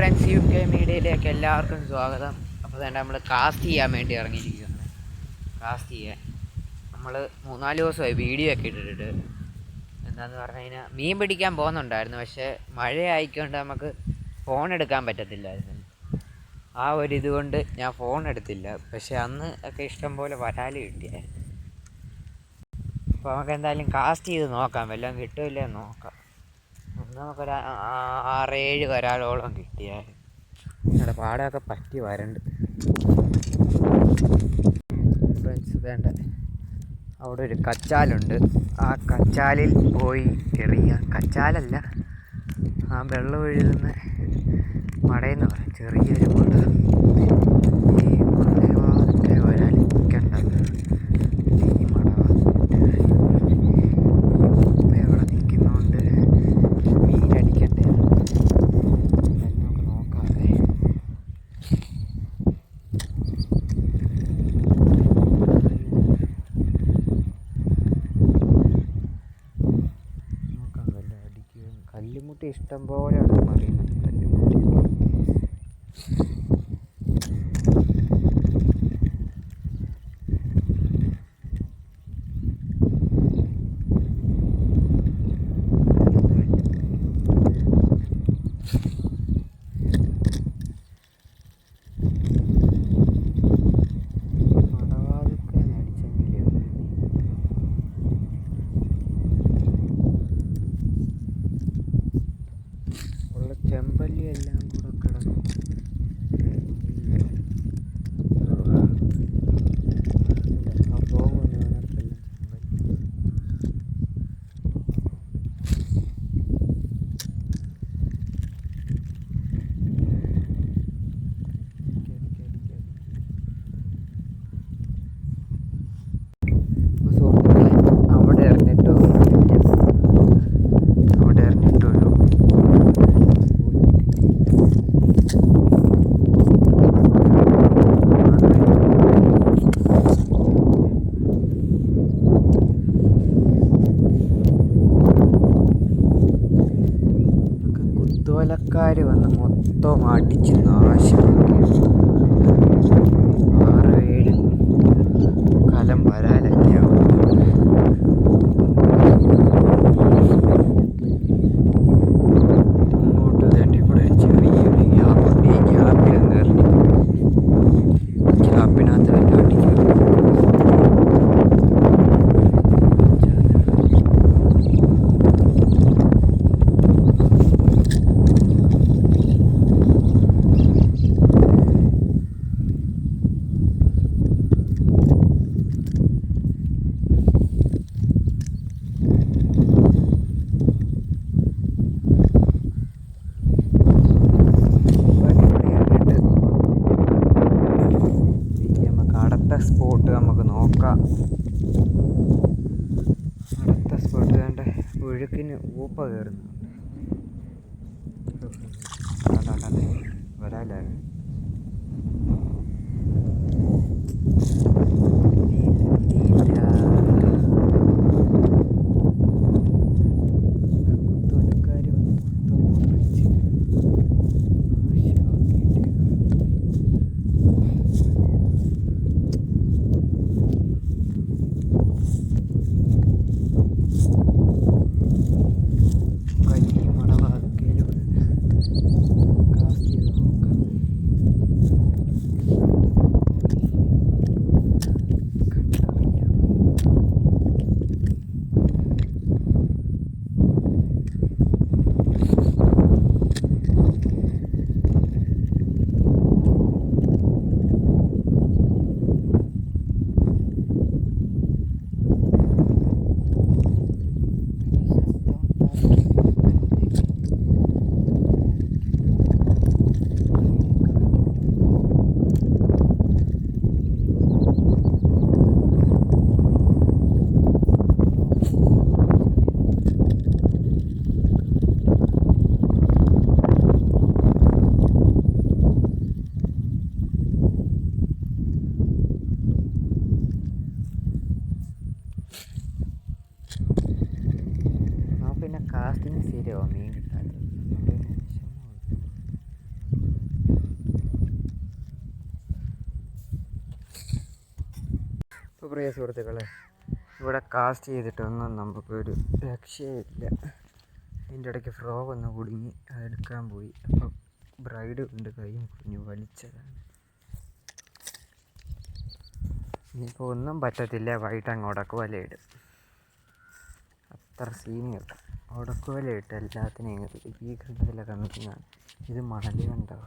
Friends UK മീഡിയയിലേക്ക് എല്ലാവർക്കും സ്വാഗതം. അപ്പോൾ തന്നെ നമ്മൾ കാസ്റ്റ് ചെയ്യാൻ വേണ്ടി ഇറങ്ങിയിരിക്കുകയാണ്. കാസ്റ്റ് ചെയ്യാൻ നമ്മൾ 3-4 ദിവസമായി വീഡിയോ ഒക്കെ ഇട്ടിട്ട്. എന്താണെന്ന് പറഞ്ഞു കഴിഞ്ഞാൽ മീൻ പിടിക്കാൻ പോകുന്നുണ്ടായിരുന്നു, പക്ഷേ മഴയായിക്കൊണ്ട് നമുക്ക് ഫോൺ എടുക്കാൻ പറ്റത്തില്ലായിരുന്നു. ആ ഒരു ഇതുകൊണ്ട് ഞാൻ ഫോൺ എടുത്തില്ല. പക്ഷെ അന്ന് ഒക്കെ ഇഷ്ടംപോലെ വരാല് കിട്ടിയായിരുന്നു. അപ്പോൾ നമുക്ക് എന്തായാലും കാസ്റ്റ് ചെയ്ത് നോക്കാം, വല്ലതും കിട്ടുമില്ലേ നോക്കാം. നമുക്കൊരു 6-7 വരാലോളം കിട്ടിയായിരുന്നു. ഞങ്ങളുടെ പാടമൊക്കെ പറ്റി വരണ്ട്. ഫ്രണ്ട്സ് വേണ്ട, അവിടെ ഒരു കച്ചാലുണ്ട്. ആ കച്ചാലിൽ പോയി എറിയാം. കച്ചാലല്ല, ആ വെള്ളം ഒഴുകുന്ന മടയെന്ന് പറയും, ചെറിയൊരു മട. ഈ മടവാതൊക്കെ വരാൻ നിൽക്കണ്ട. ഈ മടവാതിട്ട് ഇപ്പം എവിടെ നിൽക്കുന്നതുകൊണ്ട് മീനടിക്കണ്ടേ. നമുക്ക് നോക്കാതെ നോക്കാം. വല്ല അടിക്കുക. കല്ലുമുട്ടി ഇഷ്ടം പോലെ ആണ് പറയുന്നത്. കല്ലുമുട്ടി ചെമ്പല്ലി എല്ലാം കൂടെ കിടന്നു. അവിടെ എറിഞ്ഞിട്ടു കുത്തോലക്കാർ വന്ന് മൊത്തം അടിച്ച് നാശമാക്കി. 6-7 കലം വരാലൊക്കെയാവും. ഇങ്ങോട്ട് തന്നെ ഇവിടെ ചെറിയൊരു ഗ്യാപ്പുണ്ട്. ഈ ഗ്യാപ്പിലൊന്ന് എറിഞ്ഞു. ഗ്യാപ്പിനകത്ത് വല്ല അടിച്ചു. സ്പോട്ട് നമുക്ക് നോക്കാം. അടുത്ത സ്പോട്ട് വേണ്ട ഒഴുക്കിന് ഊപ്പ കയറുന്നുണ്ട്. വരാലായിരുന്നു. കാസ്റ്റിന് ശരിയാവും മീൻ കിട്ടാത്തത്. പ്രിയ സുഹൃത്തുക്കളെ, ഇവിടെ കാസ്റ്റ് ചെയ്തിട്ടൊന്നും നമുക്കൊരു രക്ഷയില്ല. അതിൻ്റെ ഇടയ്ക്ക് ഫ്രോഗ് ഒന്ന് കുടുങ്ങി, അതെടുക്കാൻ പോയി. അപ്പം ബ്രൈഡ് കൊണ്ട് കൈയും കുഞ്ഞു വലിച്ചതാണ്. ഇനിയിപ്പോൾ ഒന്നും പറ്റത്തില്ല, വൈകിട്ട് അങ്ങ് ഉടക്കുവലയിടും. അത്ര സീനിയർ ഉടക്കുവലയിട്ട് എല്ലാത്തിനെയും ഈ കണ്ടതിലൊക്കെ നിൽക്കുന്നതാണ്. ഇത് മണൽ കണ്ടോ?